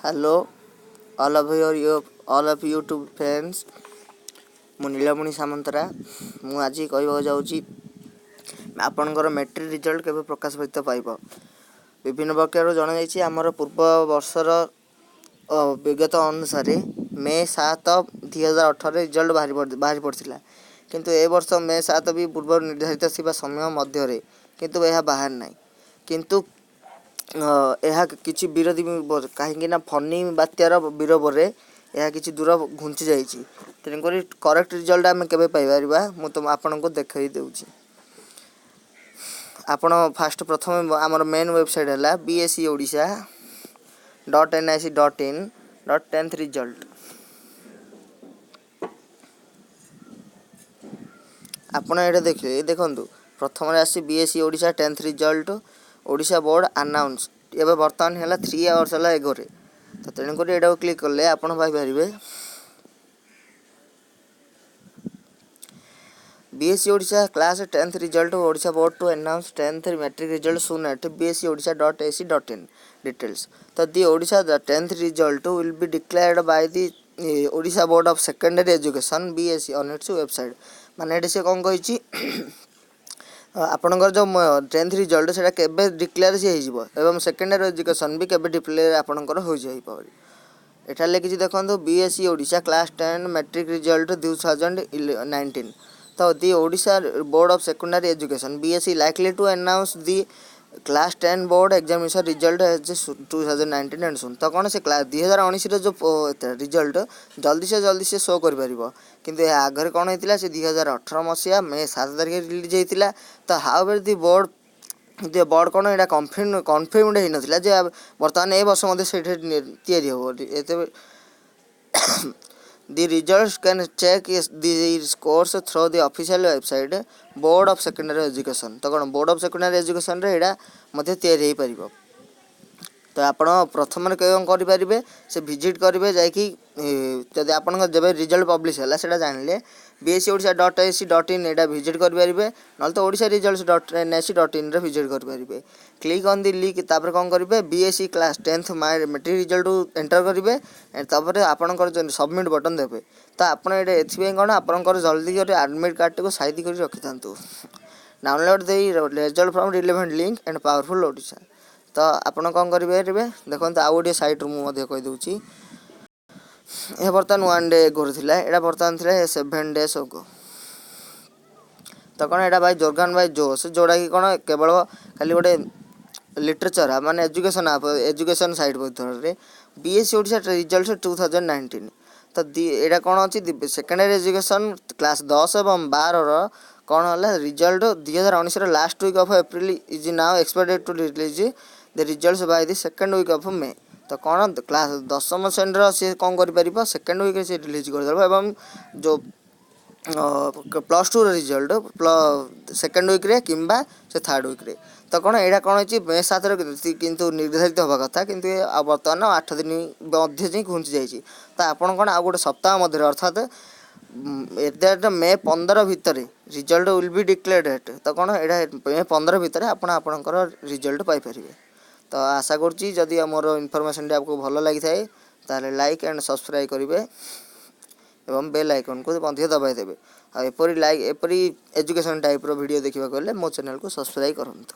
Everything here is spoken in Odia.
Hello, all of YouTube fans. ମୁଁ ନୀଳମଣି ସାମନ୍ତରା। ମୁଁ ଆଜି କହିବାକୁ ଯାଉଛି ଆପଣଙ୍କର ମେଟ୍ରିକ୍ ରେଜଲ୍ଟ କେବେ ପ୍ରକାଶିତ ପାଇବ। ବିଭିନ୍ନ ପ୍ରକାରରୁ ଜଣାଯାଇଛି ଆମର ପୂର୍ବ ବର୍ଷର ବିଗତ ଅନୁସାରେ ମେ 7, 2018 ରେଜଲ୍ଟ ବାହାରି ପଡ଼ିଥିଲା, କିନ୍ତୁ ଏ ବର୍ଷ ମେ 7 ବି ପୂର୍ବରୁ ନିର୍ଦ୍ଧାରିତ ଥିବା ସମୟ ମଧ୍ୟରେ କିନ୍ତୁ ଏହା ବାହାରି ନାହିଁ। କିନ୍ତୁ ଏହା କିଛି ବିରୋଧୀ କାହିଁକି ନା ଫନି ବାତ୍ୟାର ବିରୋଧରେ ଏହା କିଛି ଦୂର ଘୁଞ୍ଚି ଯାଇଛି। ତେଣୁକରି କରେକ୍ଟ ରେଜଲ୍ଟ ଆମେ କେବେ ପାଇପାରିବା ମୁଁ ଆପଣଙ୍କୁ ଦେଖାଇ ଦେଉଛି। ଆପଣ ପ୍ରଥମେ ଆମର ମେନ୍ ୱେବସାଇଟ୍ ହେଲା bseodisha.nic.in.10th ରେଜଲ୍ଟ। ଆପଣ ଏଇଟା ଦେଖନ୍ତୁ ପ୍ରଥମରେ ଆସିଛି BSc Odisha 10th result Odisha board announce. ଏବେ ବର୍ତ୍ତମାନ ହେଲା 3 hours ହେଲା ଏଗୋରେ। ତ ତେଣୁକରି ଏଇଟାକୁ କ୍ଲିକ୍ କଲେ ଆପଣ ପାଇପାରିବେ BSc Odisha class 10th result Odisha board to announce 10th metric result soon at bscodisha.ac.in details. ତ the Odisha 10th result will be declared by the Odisha Board of Secondary Education BSc on its website। ମାନେ ଏଠି ସେ କ'ଣ କହିଛି ଆପଣଙ୍କର ଯେଉଁ 10th ରେଜଲ୍ଟ ସେଇଟା କେବେ ଡିକ୍ଲେୟାର ହେଇଯିବ ଏବଂ ସେକେଣ୍ଡାରୀ ଏଜୁକେସନ୍ ବି କେବେ ଡିକ୍ଲେୟାର ଆପଣଙ୍କର ହୋଇଯାଇପାରେ। ଏଠାରେ ଲେଖିଛି ଦେଖନ୍ତୁ BSc Odisha class 10 metric result 2019। ତ the Odisha Board of Secondary Education BSc likely to announce the class 10 board examination result as 2019 and soon। ତ କ'ଣ ସେ 2019ର ଯେଉଁ ରେଜଲ୍ଟ ଜଲ୍ଦି ସେ ଶୋ କରିପାରିବ, କିନ୍ତୁ ଏହା ଆଗରେ କ'ଣ ହେଇଥିଲା ସେ 2018 ମସିହା ମେ 7 ତାରିଖରେ ରିଲିଜ୍ ହେଇଥିଲା। ତ ହାଉଏଭର ଦି ବୋର୍ଡ଼ କ'ଣ ଏଇଟା କନଫର୍ମଡ୍ ହେଇନଥିଲା ଯେ ବର୍ତ୍ତମାନ ଏ ବର୍ଷ ମଧ୍ୟ ସେଇଠି ତିଆରି ହେବ। The results can check the scores through the official website Board of Secondary Education। ତ କ'ଣ ବୋର୍ଡ଼ ଅଫ୍ ସେକେଣ୍ଡାରୀ ଏଜୁକେସନ୍ରେ ଏଇଟା ମଧ୍ୟ ତିଆରି ହେଇପାରିବ। ତ ଆପଣ ପ୍ରଥମରେ କ'ଣ କରିପାରିବେ ସେ ଭିଜିଟ୍ କରିବେ ଯାଇକି ଯଦି ଆପଣଙ୍କ ଯେବେ ରେଜଲ୍ଟ ପବ୍ଲିଶ ହେଲା ସେଇଟା ଜାଣିଲେ bscodisha.ac.in ଏଇଟା ଭିଜିଟ୍ କରିପାରିବେ, ନହେଲେ ତ odisharesults.nic.in ଭିଜିଟ୍ କରିପାରିବେ। କ୍ଲିକ୍ ଅନ୍ ଦି ଲିଙ୍କ୍, ତାପରେ କ'ଣ କରିବେ BSc class 10th matric result enter କରିବେ, ତାପରେ ଆପଣଙ୍କର ସବମିଟ୍ ବଟନ୍ ଦେବେ। ତ ଆପଣ ଏଇଟା ଏଥିପାଇଁ କ'ଣ ଆପଣଙ୍କର ଜଲ୍ଦି କରି ଆଡ଼ମିଟ୍ କାର୍ଡ଼ଟିକୁ ସାଇତି କରି ରଖିଥାନ୍ତୁ। Download the result from relevant link and powerful Odisha. ତ ଆପଣ କ'ଣ କରିପାରିବେ ଦେଖନ୍ତୁ ଆଉ ଗୋଟିଏ ସାଇଟ୍ରୁ ମୁଁ ମଧ୍ୟ କହିଦେଉଛି। ଏହା ବର୍ତ୍ତମାନ 1 day ଏଗୋରେ ଥିଲା, ଏଇଟା ବର୍ତ୍ତମାନ ଥିଲା 7 days ago। ତ କ'ଣ ଏଇଟା ଭାଇ ଜୋର୍ଗାନ ଭାଇ ଜୋସ୍ ଯେଉଁଟାକି କ'ଣ କେବଳ ଖାଲି ଗୋଟେ ଲିଟରେଚର ମାନେ ଏଜୁକେସନ୍ ସାଇଟ୍ ଭିତରେ BSc ଓଡ଼ିଶା ରେଜଲ୍ଟ 2019। ତ ଏଇଟା କ'ଣ ଅଛି ସେକେଣ୍ଡାରୀ ଏଜୁକେସନ୍ କ୍ଲାସ୍ 10 ଏବଂ 12ର କ'ଣ ହେଲା ରେଜଲ୍ଟ 2019ର last week of April is now expected to release the results by the second week of May. ତ କ'ଣ କ୍ଲାସ୍ 10ମ ଶ୍ରେଣୀର ସିଏ କ'ଣ କରିପାରିବ ସେକେଣ୍ଡ ୱିକ୍ରେ ସେ ରିଲିଜ୍ କରିଦେବ ଏବଂ ଯେଉଁ +2ର ରେଜଲ୍ଟ ସେକେଣ୍ଡ ୱିକ୍ରେ କିମ୍ବା ସେ ଥାର୍ଡ଼ ୱିକ୍ରେ। ତ କ'ଣ ଏଇଟା କ'ଣ ହେଇଛି ମେ 7ରେ କିନ୍ତୁ ନିର୍ଦ୍ଧାରିତ ହେବା କଥା, କିନ୍ତୁ ଆଉ ବର୍ତ୍ତମାନ 8 ଦିନ ମଧ୍ୟ ଯାଇ ଘୁଞ୍ଚି ଯାଇଛି। ତ ଆପଣ କ'ଣ ଆଉ ଗୋଟେ ସପ୍ତାହ ମଧ୍ୟରେ ଅର୍ଥାତ୍ ମେ 15 ଭିତରେ ରେଜଲ୍ଟ ୱିଲ୍ ବି ଡିକ୍ଲେୟାର୍ଡ। ତ କ'ଣ ଏଇଟା ମେ 15 ଭିତରେ ଆପଣ ଆପଣଙ୍କର ରେଜଲ୍ଟ ପାଇପାରିବେ। ତ ଆଶା କରୁଛି ଯଦି ଆମର ଇନଫର୍ମେସନ୍ଟି ଆପଣଙ୍କୁ ଭଲ ଲାଗିଥାଏ ତାହେଲେ ଲାଇକ୍ ଆଣ୍ଡ ସବସ୍କ୍ରାଇବ୍ କରିବେ ଏବଂ ବେଲ୍ ଆଇକନ୍କୁ ମଧ୍ୟ ଦବାଇ ଦେବେ। ଆଉ ଏପରି ଏଜୁକେସନ୍ ଟାଇପ୍ର ଭିଡ଼ିଓ ଦେଖିବାକୁ ହେଲେ ମୋ ଚ୍ୟାନେଲ୍କୁ ସବସ୍କ୍ରାଇବ୍ କରନ୍ତୁ।